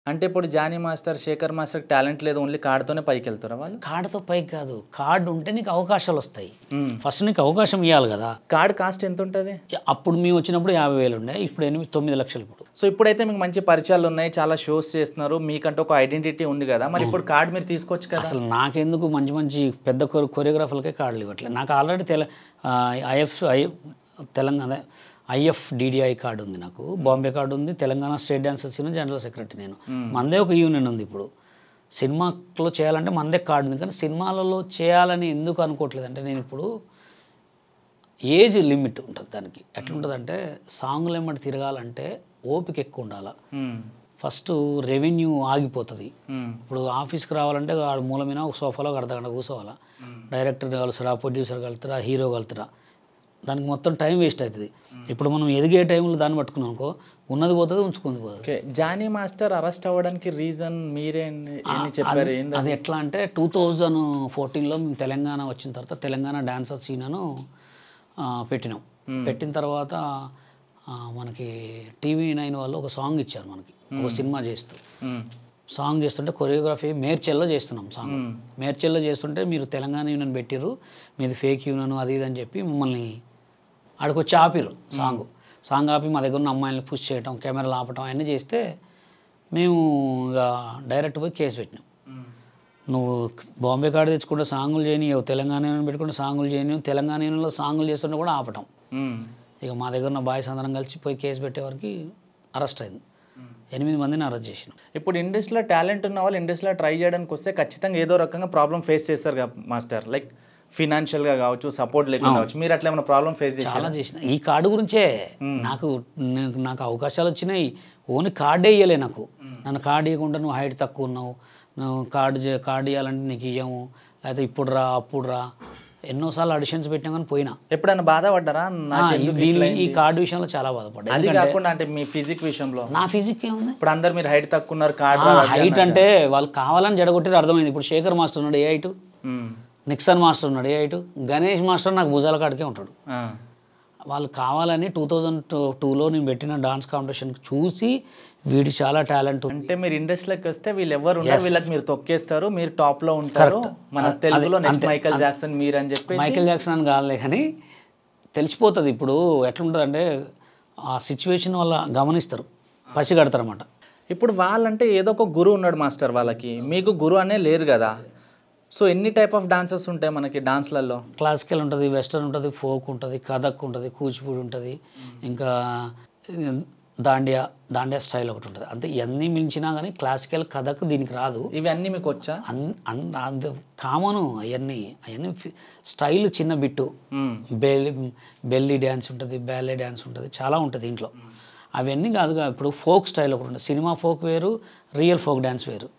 అంటే ఇప్పుడు Johnny master, Shekhar మాస్టర్‌కి టాలెంట్ లేదు. ఓన్లీ కార్డ్‌తోనే పైకెళ్తారా వాళ్ళు? కార్డ్‌తో పైకి కాదు. కార్డ్ ఉంటే నీకు అవకాశాలొస్తాయి. హ్మ్. ఫస్ట్ నీకు అవకాశం ఇయ్యాలి గదా! కార్డ్ కాస్ట్ ఎంతుంటది? అప్పుడు మేము వచ్చినప్పుడు 50,000 ఉండే. ఇప్పుడు 9 లక్షలు ఇప్పుడు. సో ఇప్పుడైతే మీకు మంచి పరిచయాలున్నాయి. చాలా షోస్ చేస్తున్నారు. మీకంటూ ఒక ఐడెంటిటీ ఉంది గదా! మరి ఇప్పుడు కార్డ్ మీరు తీసుకోవచ్చు కదా! అసలు నాకెందుకు మంచి మంచి పెద్ద కొరియోగ్రాఫర్లకే కార్డులు ఇవ్వట్లేదు. నాకు ఆల్రెడీ తెలంగాణ IFDDI కార్డు ఉంది నాకు. బాంబే కార్డు ఉంది. Telangana state dancers union general secretary నేను. మందే ఒక యూనియన్ ఉంది ఇప్పుడు. సినిమాలో చేయాలంటే మందే కార్డు ఉంది. కానీ సినిమాలలో చేయాలని ఎందుకు అనుకోవట్లేదు అంటే నేను ఇప్పుడు ఏజ్ లిమిట్ ఉంటుంది దానికి. ఎట్లుంటుందంటే సాంగ్లు ఏమంటే తిరగాలంటే ఓపిక ఎక్కువ ఉండాలి. ఫస్ట్ రెవెన్యూ ఆగిపోతుంది. ఇప్పుడు ఆఫీస్కి రావాలంటే ఆడు మూల మీద ఒక సోఫాలో ఒక అర్ధగంట కూర్చోవాలా. డైరెక్టర్ కలుస్తారా, ప్రొడ్యూసర్ కలుస్తారా, హీరో కలుస్తారా, దానికి మొత్తం టైం వేస్ట్ అవుతుంది. ఇప్పుడు మనం ఎదిగే టైంలో దాన్ని పట్టుకున్నాం అనుకో, ఉన్నది పోతుంది, ఉంచుకుంది పోతుంది. ఓకే. జానీ మాస్టర్ అరెస్ట్ అవ్వడానికి రీజన్ మీరే ఎన్ని చెప్పారు? అది ఎట్లా అంటే 2014లో మేము తెలంగాణ వచ్చిన తర్వాత తెలంగాణ డాన్సర్స్ యూనియన్ పెట్టినాం. పెట్టిన తర్వాత మనకి TV9 వాళ్ళు ఒక సాంగ్ ఇచ్చారు మనకి, ఒక సినిమా చేస్తూ. సాంగ్ చేస్తుంటే కొరియోగ్రఫీ మేడ్చల్లో చేస్తున్నాం. సాంగ్ మేడ్చల్లో చేస్తుంటే మీరు తెలంగాణ యూనియన్ పెట్టిర్రు, మీది ఫేక్ యూనియన్ అది ఇది అని చెప్పి మమ్మల్ని ఆడికొచ్చి ఆపిర్రు. సాంగ్ ఆపి మా దగ్గర ఉన్న అమ్మాయిని పుష్ చేయటం, కెమెరాలు ఆపటం అవన్నీ చేస్తే మేము ఇక డైరెక్ట్ పోయి కేసు పెట్టినాం. నువ్వు బాంబే కార్డు తెచ్చుకుంటే సాంగులు చేయనివ్వవు, తెలంగాణ యూనియన్ పెట్టుకుంటే సాంగులు చేయనివ్వవు, తెలంగాణ యూనియన్లో సాంగులు చేస్తుంటే కూడా ఆపటం. ఇక మా దగ్గర ఉన్న బాయ్స్ అందరం కలిసి పోయి కేసు పెట్టేవారికి అరెస్ట్ అయింది. 8 మందిని అరెస్ట్ చేసినాం. ఇప్పుడు ఇండస్ట్రీలో టాలెంట్ ఉన్న వాళ్ళు ఇండస్ట్రీలో ట్రై చేయడానికి వస్తే ఖచ్చితంగా ఏదో రకంగా ప్రాబ్లం ఫేస్ చేస్తారు కదా మాస్టర్. లైక్ ఫినాన్షియల్గా కావచ్చు, సపోర్ట్ లేకుండా కావచ్చు. మీరు అట్లా ఏమైనా ప్రాబ్లం ఫేస్ చేసి? చాలా చేసిన. ఈ కార్డు గురించే నాకు అవకాశాలు వచ్చినాయి. ఓన్లీ కార్డే ఇవ్వలే నాకు. నన్ను కార్డు ఇవ్వకుండా నువ్వు హైట్ తక్కువ ఉన్నావు, నువ్వు కార్డు ఇవ్వాలంటే నీకు ఇవ్వము, లేకపోతే ఇప్పుడు రా అప్పుడు రా, ఎన్నోసార్లు ఆడిషన్స్ పెట్టినా కానీ పోయినా. ఎప్పుడైనా బాధపడ్డారా? ఈ కార్డు విషయంలో చాలా బాధపడ్డా. అది కాకుండా అంటే మీ ఫిజిక్ విషయంలో? నా ఫిజిక్ ఏముంది, ఇప్పుడు అందరు మీరు హైట్ తక్కువ ఉన్నారు, కార్డు హైట్ అంటే వాళ్ళు కావాలని జడగొట్టారు అర్థమైంది. ఇప్పుడు శేఖర్ మాస్టర్ ఉన్నాడు, ఏ హైట్. నిక్సన్ మాస్టర్ ఉన్నాడు, ఏ హైట్. గణేష్ మాస్టర్ నాకు భుజాల కాడికే ఉంటాడు. వాళ్ళు కావాలని 2002లో నేను పెట్టిన డాన్స్ కాంపిటీషన్ చూసి వీడి చాలా టాలెంట్. అంటే మీరు ఇండస్ట్రీలోకి వస్తే వీళ్ళు ఎవరు ఉన్నారు, వీళ్ళకి మీరు తొక్కేస్తారు, మీరు టాప్ లో ఉంటారు. మన తెలుగులో నెక్స్ట్ మైకేల్ జాక్సన్ మీరు అని చెప్పి. మైకేల్ జాక్సన్ అని కాదులే కానీ తెలిసిపోతుంది. ఇప్పుడు ఎట్లుంటుంది అంటే ఆ సిచ్యువేషన్ వల్ల గమనిస్తారు, పసిగడతారు అన్నమాట. ఇప్పుడు వాళ్ళంటే ఏదో ఒక గురువు ఉన్నాడు మాస్టర్ వాళ్ళకి, మీకు గురువు అనే లేరు కదా. సో ఎన్ని టైప్ ఆఫ్ డాన్సెస్ ఉంటాయి మనకి డాన్స్లలో? క్లాసికల్ ఉంటుంది, వెస్టర్న్ ఉంటుంది, ఫోక్ ఉంటుంది, కథక్ ఉంటుంది, కూచిపూడి ఉంటుంది, ఇంకా దాండియా స్టైల్ ఒకటి ఉంటుంది. అంతే. ఇవన్నీ మించినా కానీ క్లాసికల్ కథక్ దీనికి రాదు. ఇవి అన్నీ మీకు వచ్చా? కామను. అవన్నీ స్టైల్ చిన్న బిట్టు, బెల్లీ డ్యాన్స్ ఉంటుంది, బ్యాలే డ్యాన్స్ ఉంటుంది, చాలా ఉంటుంది దీంట్లో. అవన్నీ కాదుగా. ఇప్పుడు ఫోక్ స్టైల్ ఒకటి ఉంటుంది. సినిమా ఫోక్ వేరు, రియల్ ఫోక్ డ్యాన్స్ వేరు.